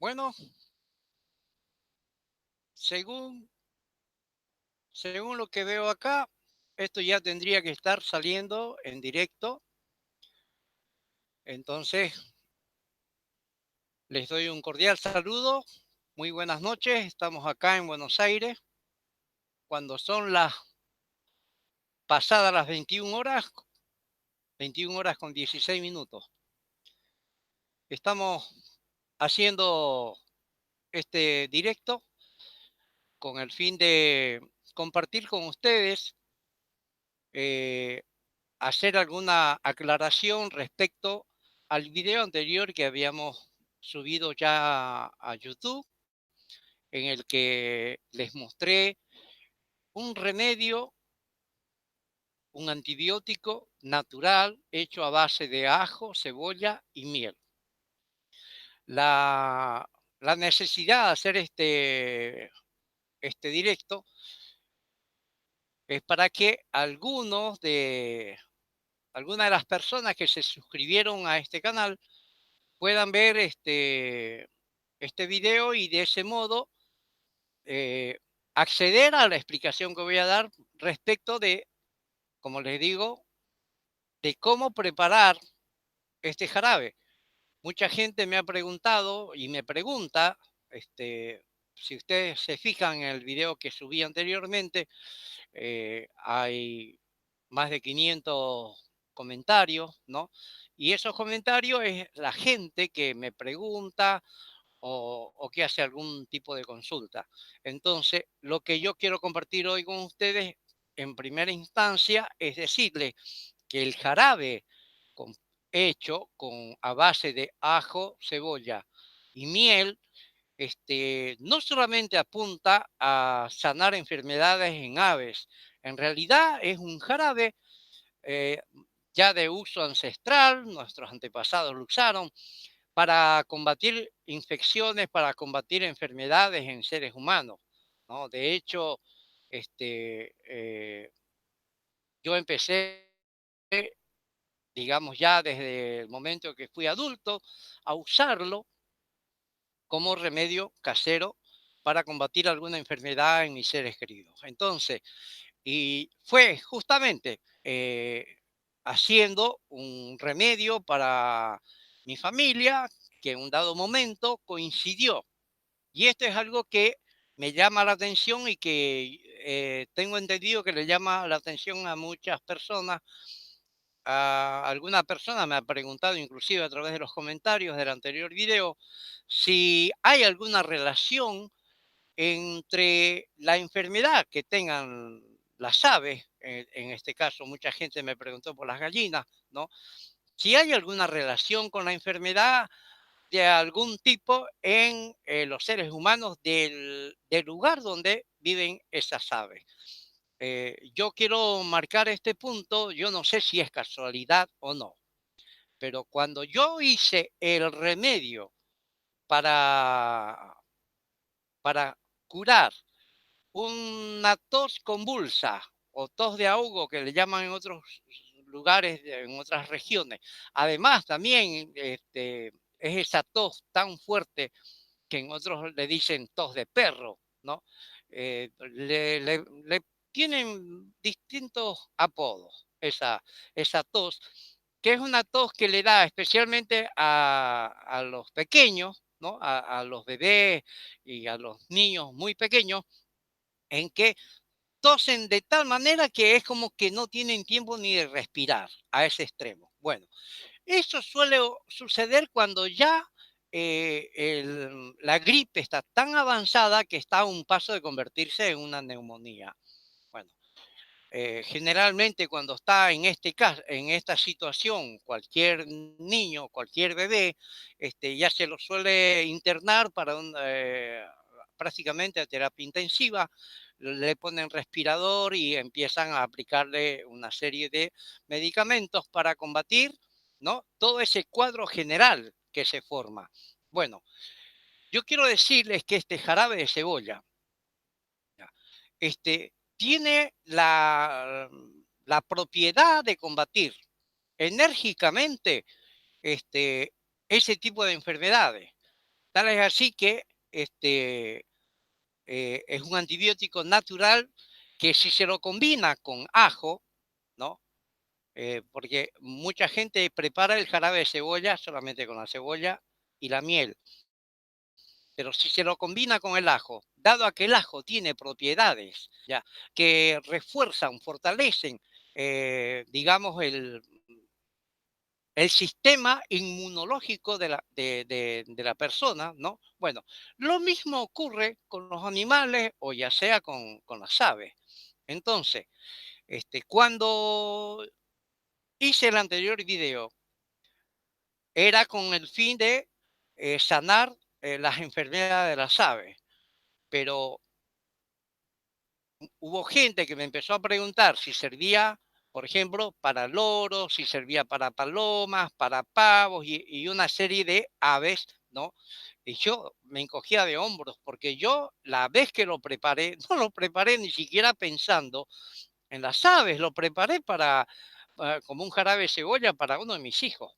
Bueno, según, según lo que veo acá, esto ya tendría que estar saliendo en directo. Entonces, les doy un cordial saludo. Muy buenas noches. Estamos acá en Buenos Aires, cuando son las pasadas las 21 horas con 16 minutos. Estamos haciendo este directo con el fin de compartir con ustedes, eh, hacer alguna aclaración respecto al video anterior que habíamos subido ya a YouTube, en el que les mostré un remedio, un antibiótico natural hecho a base de ajo, cebolla y miel. La, la necesidad de hacer este directo es para que algunas de las personas que se suscribieron a este canal puedan ver este video y de ese modo eh, acceder a la explicación que voy a dar respecto de, como les digo, de cómo preparar este jarabe. Mucha gente me ha preguntado y me pregunta, si ustedes se fijan en el video que subí anteriormente, hay más de 500 comentarios, ¿no? Y esos comentarios es la gente que me pregunta o que hace algún tipo de consulta. Entonces, lo que yo quiero compartir hoy con ustedes, en primera instancia, es decirles que el jarabe con- hecho a base de ajo, cebolla y miel, no solamente apunta a sanar enfermedades en aves, en realidad es un jarabe eh, ya de uso ancestral, nuestros antepasados lo usaron para combatir infecciones, para combatir enfermedades en seres humanos, ¿no? De hecho, yo empecé, digamos, ya desde el momento que fui adulto, a usarlo como remedio casero para combatir alguna enfermedad en mis seres queridos. Entonces, y fue justamente haciendo un remedio para mi familia que en un dado momento coincidió. Y esto es algo que me llama la atención y que tengo entendido que le llama la atención a muchas personas. A alguna persona me ha preguntado, inclusive a través de los comentarios del anterior video, si hay alguna relación entre la enfermedad que tengan las aves, en este caso mucha gente me preguntó por las gallinas, ¿no? Si hay alguna relación con la enfermedad de algún tipo en los seres humanos del lugar donde viven esas aves. Yo quiero marcar este punto, yo no sé si es casualidad o no, pero cuando yo hice el remedio para, para curar una tos convulsa o tos de ahogo que le llaman en otros lugares, en otras regiones. Además, también es esa tos tan fuerte que en otros le dicen tos de perro, ¿no? Le tienen distintos apodos esa tos, que es una tos que le da especialmente a los pequeños, ¿no? A los bebés y a los niños muy pequeños, en que tosen de tal manera que es como que no tienen tiempo ni de respirar a ese extremo. Bueno, eso suele suceder cuando ya la gripe está tan avanzada que está a un paso de convertirse en una neumonía. Bueno, generalmente cuando está en este caso, en esta situación, cualquier niño, cualquier bebé, ya se lo suele internar para prácticamente a terapia intensiva, le ponen respirador y empiezan a aplicarle una serie de medicamentos para combatir, ¿no? Todo ese cuadro general que se forma. Bueno, yo quiero decirles que este jarabe de cebolla, ¿ya? Tiene la propiedad de combatir enérgicamente este, ese tipo de enfermedades. Tal es así que es un antibiótico natural que si se lo combina con ajo, ¿no? Porque mucha gente prepara el jarabe de cebolla solamente con la cebolla y la miel, pero si se lo combina con el ajo, dado a que el ajo tiene propiedades ya que refuerzan, fortalecen, digamos, el sistema inmunológico de la persona, ¿no? Bueno, lo mismo ocurre con los animales o ya sea con las aves. Entonces, cuando hice el anterior video, era con el fin de sanar las enfermedades de las aves, pero hubo gente que me empezó a preguntar si servía, por ejemplo, para loros, si servía para palomas, para pavos y una serie de aves, ¿no? Y yo me encogía de hombros porque yo la vez que lo preparé, no lo preparé ni siquiera pensando en las aves, lo preparé como un jarabe de cebolla para uno de mis hijos,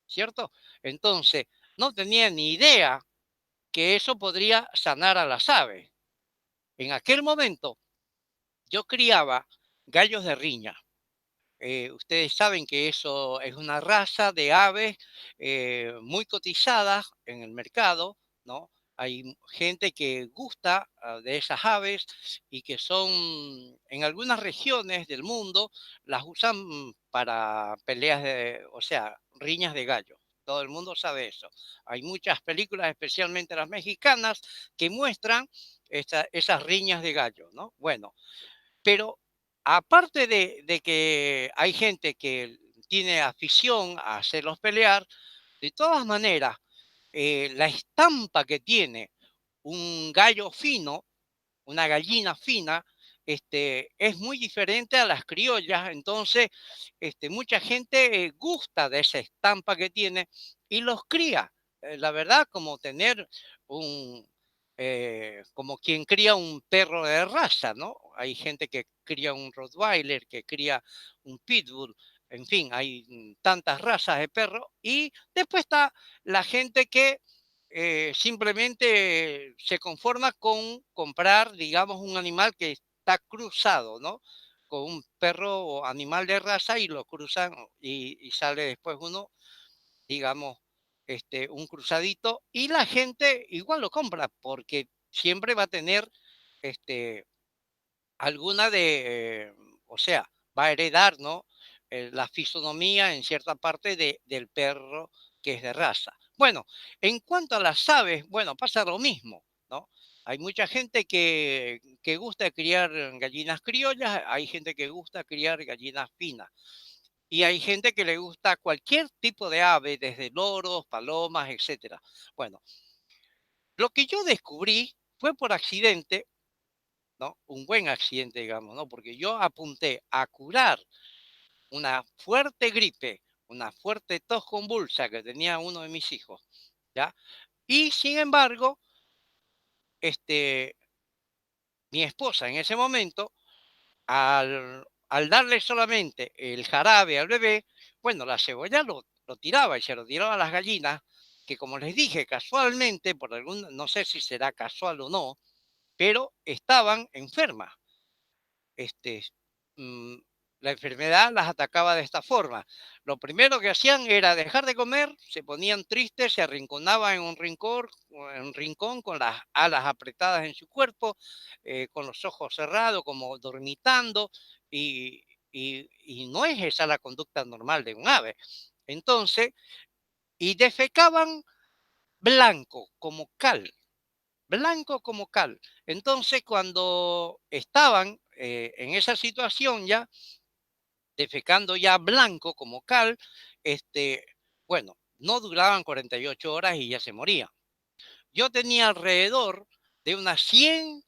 ¿cierto? Entonces, no tenía ni idea que eso podría sanar a las aves. En aquel momento yo criaba gallos de riña. Ustedes saben que eso es una raza de aves muy cotizadas en el mercado, ¿no? Hay gente que gusta de esas aves y que son, en algunas regiones del mundo, las usan para peleas o sea, riñas de gallo. Todo el mundo sabe eso. Hay muchas películas, especialmente las mexicanas, que muestran esas riñas de gallo, ¿no? Bueno, pero aparte de que hay gente que tiene afición a hacerlos pelear, de todas maneras, la estampa que tiene un gallo fino, una gallina fina, es muy diferente a las criollas. Entonces, mucha gente gusta de esa estampa que tiene y los cría. La verdad, como tener como quien cría un perro de raza, ¿no? Hay gente que cría un Rottweiler, que cría un Pitbull, en fin, hay tantas razas de perros. Y después está la gente que simplemente se conforma con comprar, digamos, un animal que está cruzado, ¿no? Con un perro o animal de raza y lo cruzan y sale después uno, digamos, un cruzadito y la gente igual lo compra porque siempre va a tener este, alguna o sea, va a heredar, ¿no? La fisonomía en cierta parte del perro que es de raza. Bueno, en cuanto a las aves, bueno, pasa lo mismo, ¿no? Hay mucha gente que gusta criar gallinas criollas, hay gente que gusta criar gallinas finas y hay gente que le gusta cualquier tipo de ave, desde loros, palomas, etcétera. Bueno, lo que yo descubrí fue por accidente, ¿no? Un buen accidente, digamos, ¿no? Porque yo apunté a curar una fuerte gripe, una fuerte tos convulsa que tenía uno de mis hijos, ¿ya? Y sin embargo, este, mi esposa en ese momento, al darle solamente el jarabe al bebé, bueno, la cebolla lo tiraba y se lo tiraba a las gallinas, que como les dije, casualmente, por algún, no sé si será casual o no, pero estaban enfermas. este, mm, la enfermedad las atacaba de esta forma. Lo primero que hacían era dejar de comer, se ponían tristes, se arrinconaban en un rincón con las alas apretadas en su cuerpo, con los ojos cerrados, como dormitando, y, y no es esa la conducta normal de un ave. Entonces, y defecaban blanco, como cal, blanco como cal. Entonces, cuando estaban en esa situación ya, defecando ya blanco como cal, bueno, no duraban 48 horas y ya se morían. Yo tenía alrededor de unas 100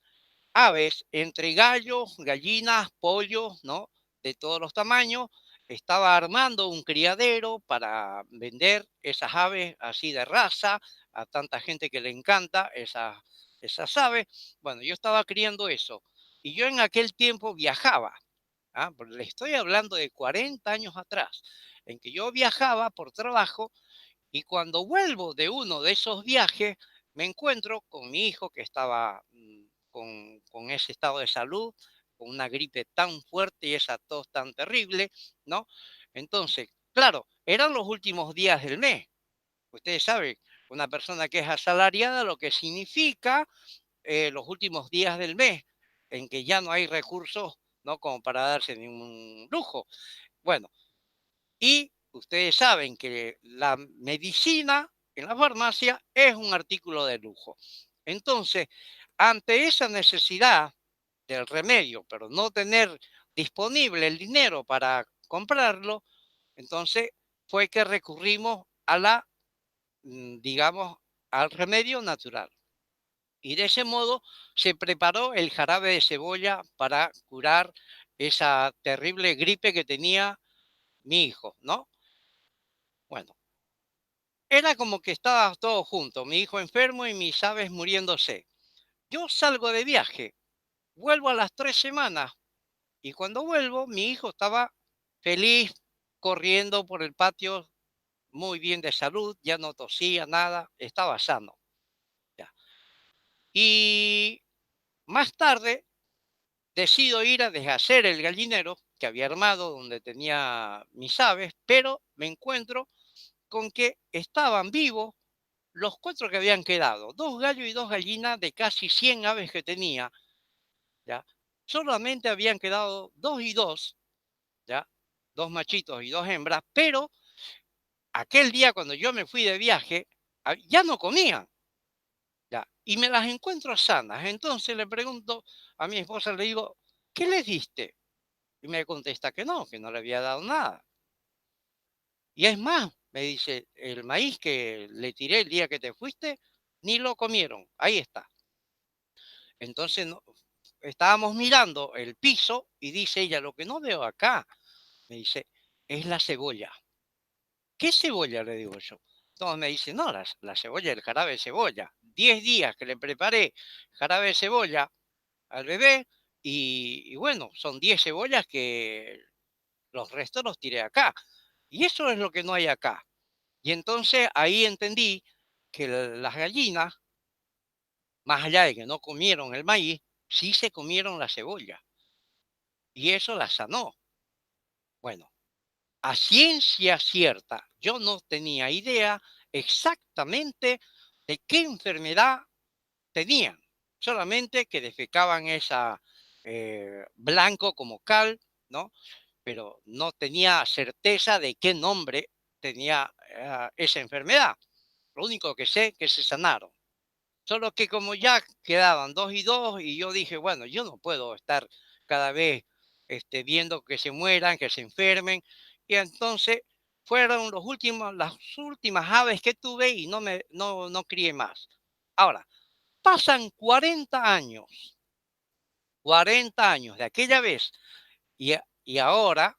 aves, entre gallos, gallinas, pollos, ¿no? De todos los tamaños. Estaba armando un criadero para vender esas aves así de raza a tanta gente que le encanta esas aves. Bueno, yo estaba criando eso. Y yo en aquel tiempo viajaba. Le estoy hablando de 40 años atrás, en que yo viajaba por trabajo y cuando vuelvo de uno de esos viajes, me encuentro con mi hijo que estaba con ese estado de salud, con una gripe tan fuerte y esa tos tan terrible, ¿no? Entonces, claro, eran los últimos días del mes. Ustedes saben, una persona que es asalariada, lo que significa los últimos días del mes, en que ya no hay recursos, ¿no? Como para darse ningún lujo. Bueno, y ustedes saben que la medicina en la farmacia es un artículo de lujo. Entonces, ante esa necesidad del remedio, pero no tener disponible el dinero para comprarlo, entonces fue que recurrimos a digamos, al remedio natural. Y de ese modo se preparó el jarabe de cebolla para curar esa terrible gripe que tenía mi hijo, ¿no? Bueno, era como que estaba todo junto, mi hijo enfermo y mis aves muriéndose. Yo salgo de viaje, vuelvo a las 3 semanas y cuando vuelvo mi hijo estaba feliz corriendo por el patio, muy bien de salud, ya no tosía nada, estaba sano. Ya. Y más tarde decido ir a deshacer el gallinero que había armado donde tenía mis aves, pero me encuentro con que estaban vivos los 4 que habían quedado, 2 gallos y 2 gallinas de casi 100 aves que tenía, ¿ya? Solamente habían quedado 2 y 2, ¿ya? 2 machitos y 2 hembras, pero aquel día cuando yo me fui de viaje, ya no comían, ¿ya? Y me las encuentro sanas. Entonces le pregunto a mi esposa, le digo: "¿Qué les diste?". Y me contesta que no le había dado nada. Y es más, me dice: "El maíz que le tiré el día que te fuiste, ni lo comieron, ahí está". Entonces, estábamos mirando el piso y dice ella: "Lo que no veo acá", me dice, "es la cebolla". "¿Qué cebolla?", le digo yo. Entonces me dice: "No, la cebolla, el jarabe de cebolla". 10 días que le preparé jarabe de cebolla al bebé y bueno, son 10 cebollas que los restos los tiré acá. Y eso es lo que no hay acá. Y entonces ahí entendí que las gallinas, más allá de que no comieron el maíz, sí se comieron la cebolla. Y eso las sanó. Bueno, a ciencia cierta, yo no tenía idea exactamente de qué enfermedad tenían. Solamente que defecaban esa blanco como cal, ¿no? Pero no tenía certeza de qué nombre tenía esa enfermedad. Lo único que sé que se sanaron. Solo que como ya quedaban 2 y 2 y yo dije, bueno, yo no puedo estar cada vez viendo que se mueran, que se enfermen. Y entonces fueron las últimas aves que tuve y no crié más. Ahora, pasan 40 años, 40 años de aquella vez y ahora,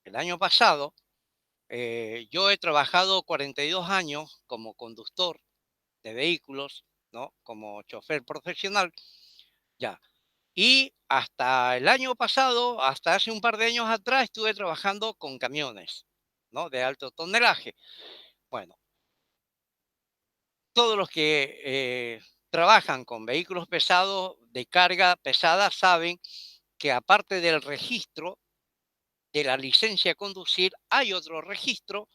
el año pasado, yo he trabajado 42 años como conductor de vehículos, ¿no? Como chofer profesional, ya. Y hasta el año pasado, hasta hace un par de años atrás, estuve trabajando con camiones, ¿no? De alto tonelaje. Bueno, todos los que trabajan con vehículos pesados de carga pesada saben que aparte del registro de la licencia de conducir, hay otro registro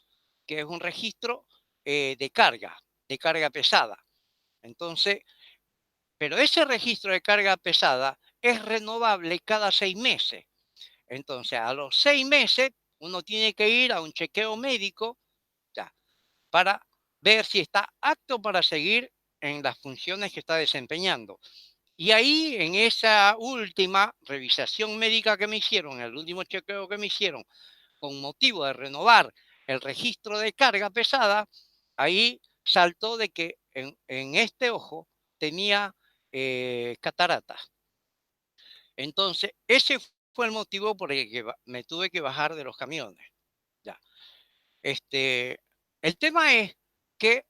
que es un registro de carga pesada. Entonces, pero ese registro de carga pesada es renovable cada 6 meses. Entonces, a los 6 meses, uno tiene que ir a un chequeo médico ya, para ver si está apto para seguir en las funciones que está desempeñando. Y ahí, en esa última revisación médica que me hicieron, el último chequeo que me hicieron, con motivo de renovar el registro de carga pesada, ahí saltó de que en este ojo tenía cataratas. Entonces, ese fue el motivo por el que me tuve que bajar de los camiones. Ya. Este, el tema es que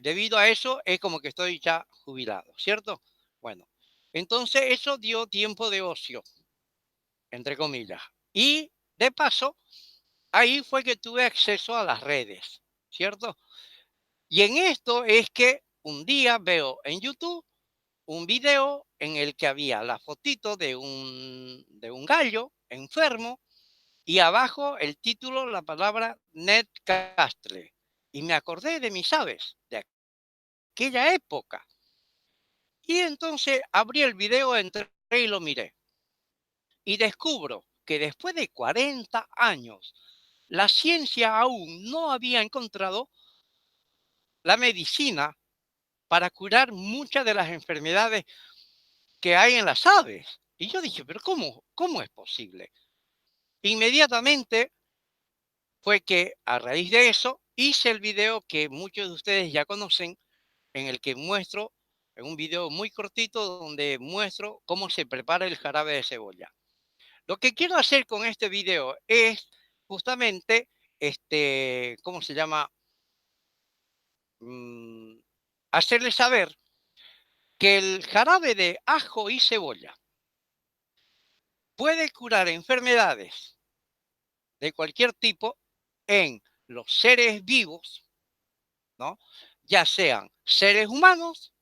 debido a eso es como que estoy ya jubilado, ¿cierto? Bueno, entonces eso dio tiempo de ocio, entre comillas. Y de paso, ahí fue que tuve acceso a las redes, ¿cierto? Y en esto es que un día veo en YouTube un video en el que había la fotito de un gallo enfermo y abajo el título, la palabra Ned Castle. Y me acordé de mis aves, de aquella época. Y entonces abrí el video, entré y lo miré. Y descubro que después de 40 años, la ciencia aún no había encontrado la medicina para curar muchas de las enfermedades que hay en las aves. Y yo dije, pero ¿cómo es posible? Inmediatamente fue que a raíz de eso hice el video que muchos de ustedes ya conocen, en el que muestro, en un video muy cortito, donde muestro cómo se prepara el jarabe de cebolla. Lo que quiero hacer con este video es justamente, ¿cómo se llama? Mm, hacerles saber que el jarabe de ajo y cebolla puede curar enfermedades de cualquier tipo en los seres vivos, ¿no? Ya sean seres humanos,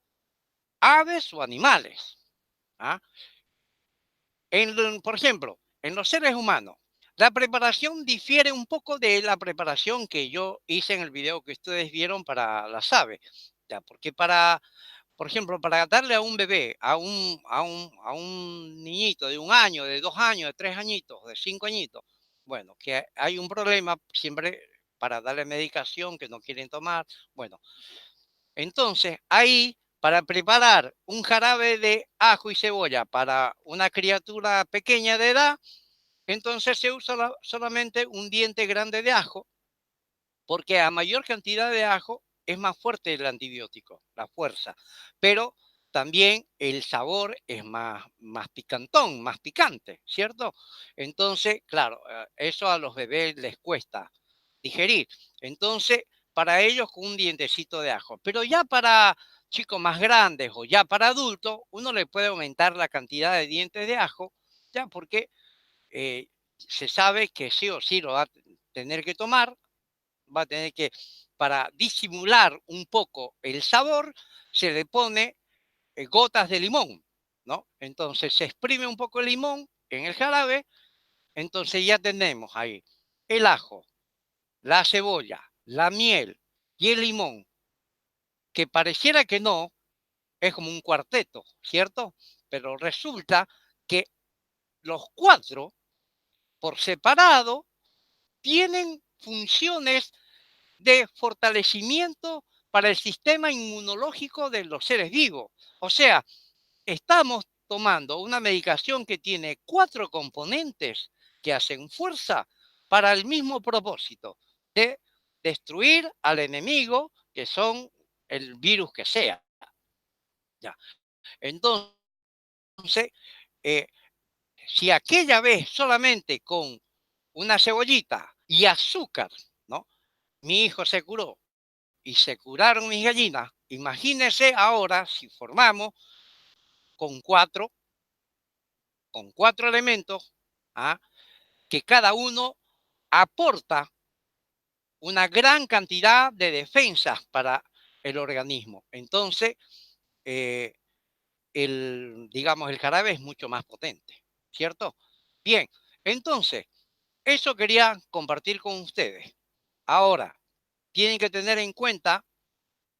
aves o animales. ¿Ah? Por ejemplo, en los seres humanos, la preparación difiere un poco de la preparación que yo hice en el video que ustedes vieron para las aves. Ya, porque por ejemplo, para darle a un bebé, a un niñito de 1 año, de 2 años, de 3 añitos, de 5 añitos, bueno, que hay un problema siempre para darle medicación que no quieren tomar. Bueno, entonces ahí, para preparar un jarabe de ajo y cebolla para una criatura pequeña de edad, entonces se usa solamente un diente grande de ajo, porque a mayor cantidad de ajo es más fuerte el antibiótico, la fuerza, pero también el sabor es más picantón, más picante, ¿cierto? Entonces, claro, eso a los bebés les cuesta digerir. Entonces, para ellos con un dientecito de ajo, pero ya para chicos más grandes o ya para adultos, uno le puede aumentar la cantidad de dientes de ajo, ya porque se sabe que sí o sí lo va a tener que tomar, va a tener que, para disimular un poco el sabor, se le pone gotas de limón, ¿no? Entonces se exprime un poco el limón en el jarabe, entonces ya tenemos ahí el ajo, la cebolla, la miel y el limón, que pareciera que no, es como un cuarteto, ¿cierto? Pero resulta que los cuatro, por separado, tienen funciones de fortalecimiento para el sistema inmunológico de los seres vivos. O sea, estamos tomando una medicación que tiene 4 componentes que hacen fuerza para el mismo propósito de destruir al enemigo, que son el virus que sea. Ya. Entonces, eh, si aquella vez solamente con una cebollita y azúcar, ¿no? Mi hijo se curó y se curaron mis gallinas. Imagínense ahora si formamos con cuatro, con cuatro elementos, ¿ah? Que cada uno aporta una gran cantidad de defensas para el organismo. Entonces, eh, digamos, el jarabe es mucho más potente, ¿cierto? Bien, entonces, eso quería compartir con ustedes. Ahora, tienen que tener en cuenta.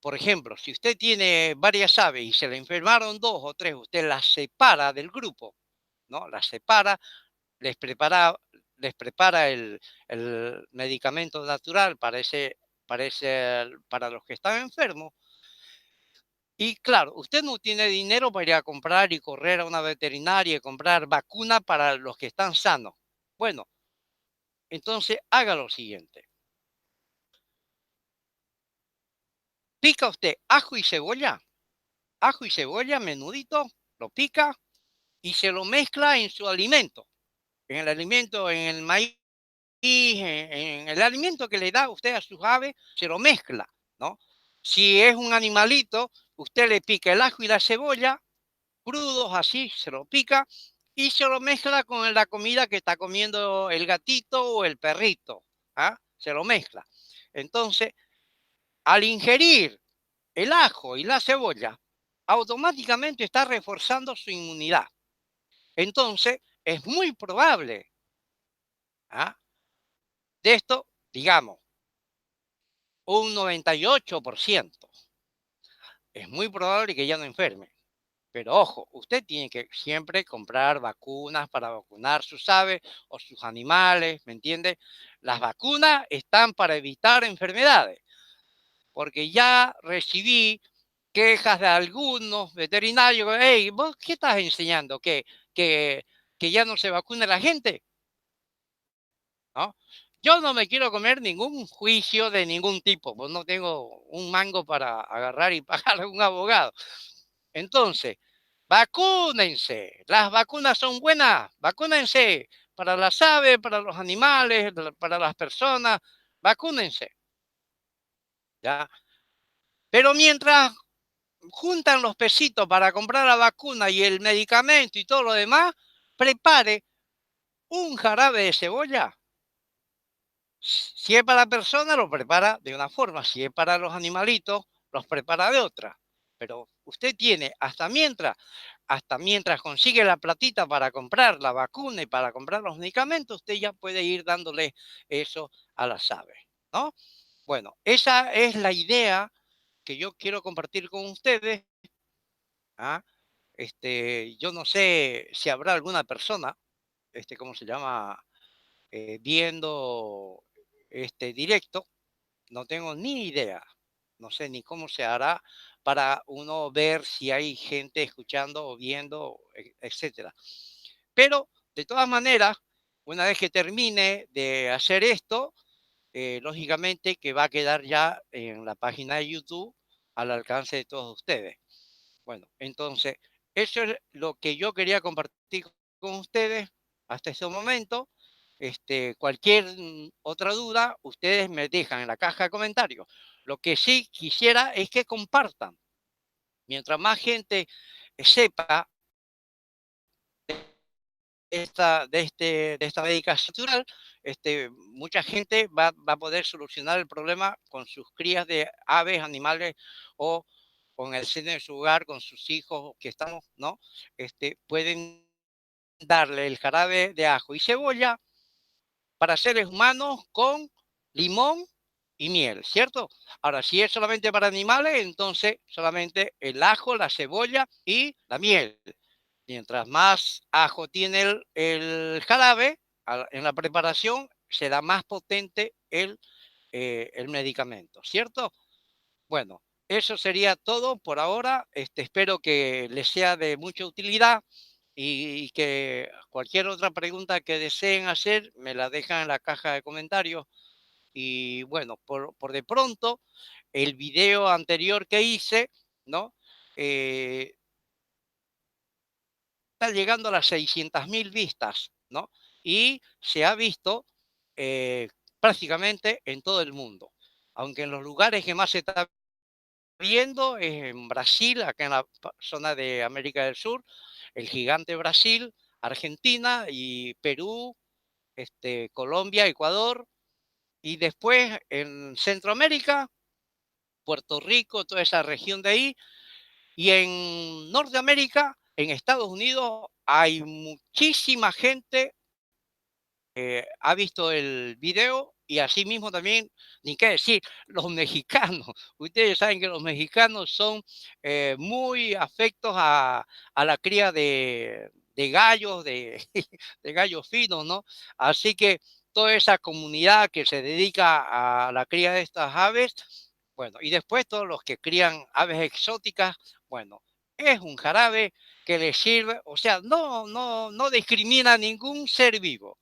Por ejemplo, si usted tiene varias aves y se le enfermaron 2 o 3, usted las separa del grupo, ¿no? Las separa, les prepara, les prepara el medicamento natural para los que están enfermos. Y claro, usted no tiene dinero para ir a comprar y correr a una veterinaria y comprar vacuna para los que están sanos. Bueno, entonces haga lo siguiente. Pica usted ajo y cebolla menudito, lo pica y se lo mezcla en su alimento, en el alimento, en el maíz, en el alimento que le da usted a sus aves, se lo mezcla, ¿no? Si es un animalito, usted le pica el ajo y la cebolla, crudos así, se lo pica y se lo mezcla con la comida que está comiendo el gatito o el perrito, ¿ah? Se lo mezcla. Entonces, al ingerir el ajo y la cebolla automáticamente está reforzando su inmunidad. Entonces, es muy probable, ¿ah? De esto, digamos, un 98%. Es muy probable que ya no enferme. Pero ojo, usted tiene que siempre comprar vacunas para vacunar sus aves o sus animales, ¿me entiende? Las vacunas están para evitar enfermedades, porque ya recibí quejas de algunos veterinarios. Hey, ¿vos qué estás enseñando? ¿Que, que ya no se vacune la gente? ¿No? Yo no me quiero comer ningún juicio de ningún tipo, pues no tengo un mango para agarrar y pagar a un abogado. Entonces, vacúnense. Las vacunas son buenas. Vacúnense para las aves, para los animales, para las personas. Vacúnense. ¿Ya? Pero mientras juntan los pesitos para comprar la vacuna y el medicamento y todo lo demás, prepare un jarabe de cebolla. Si es para la persona, lo prepara de una forma. Si es para los animalitos, los prepara de otra. Pero usted tiene hasta mientras consigue la platita para comprar la vacuna y para comprar los medicamentos, usted ya puede ir dándole eso a las aves, ¿no? Bueno, esa es la idea que yo quiero compartir con ustedes. ¿Ah? Yo no sé si habrá alguna persona, ¿cómo se llama? Viendo este directo. No tengo ni idea, no sé ni cómo se hará para uno ver si hay gente escuchando o viendo, etcétera. Pero de todas maneras, una vez que termine de hacer esto, lógicamente que va a quedar ya en la página de YouTube al alcance de todos ustedes. Bueno, entonces, eso es lo que yo quería compartir con ustedes hasta este momento. Cualquier otra duda, ustedes me dejan en la caja de comentarios. Lo que sí quisiera es que compartan. Mientras más gente sepa de esta medicación natural, mucha gente va a poder solucionar el problema con sus crías de aves, animales o con el seno de su hogar, con sus hijos que estamos, ¿no? Pueden darle el jarabe de ajo y cebolla para seres humanos con limón y miel, ¿cierto? Ahora, si es solamente para animales, entonces solamente el ajo, la cebolla y la miel. Mientras más ajo tiene el jarabe en la preparación, será más potente el medicamento, ¿cierto? Bueno, eso sería todo por ahora. Espero que les sea de mucha utilidad y que cualquier otra pregunta que deseen hacer me la dejan en la caja de comentarios. Y bueno, por de pronto, el video anterior que hice, ¿no? Eh, Está llegando a las 600.000 vistas, ¿no? Y se ha visto prácticamente en todo el mundo. Aunque en los lugares que más se está viendo es en Brasil, acá en la zona de América del Sur, el gigante Brasil, Argentina y Perú, Colombia, Ecuador, y después en Centroamérica, Puerto Rico, toda esa región de ahí, y en Norteamérica, en Estados Unidos, hay muchísima gente ha visto el video y asimismo también, ni qué decir, los mexicanos. Ustedes saben que los mexicanos son muy afectos a la cría de gallos, de gallos finos, ¿no? Así que toda esa comunidad que se dedica a la cría de estas aves, bueno, y después todos los que crían aves exóticas, bueno, es un jarabe que les sirve, o sea, no discrimina a ningún ser vivo.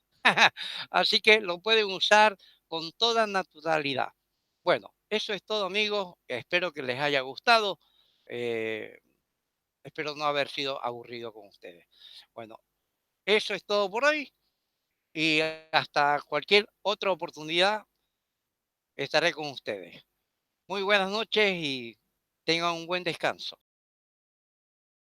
Así que lo pueden usar con toda naturalidad. Bueno, eso es todo, amigos. Espero que les haya gustado. Eh, Espero no haber sido aburrido con ustedes. Bueno, eso es todo por hoy y hasta cualquier otra oportunidad estaré con ustedes. Muy buenas noches y tengan un buen descanso.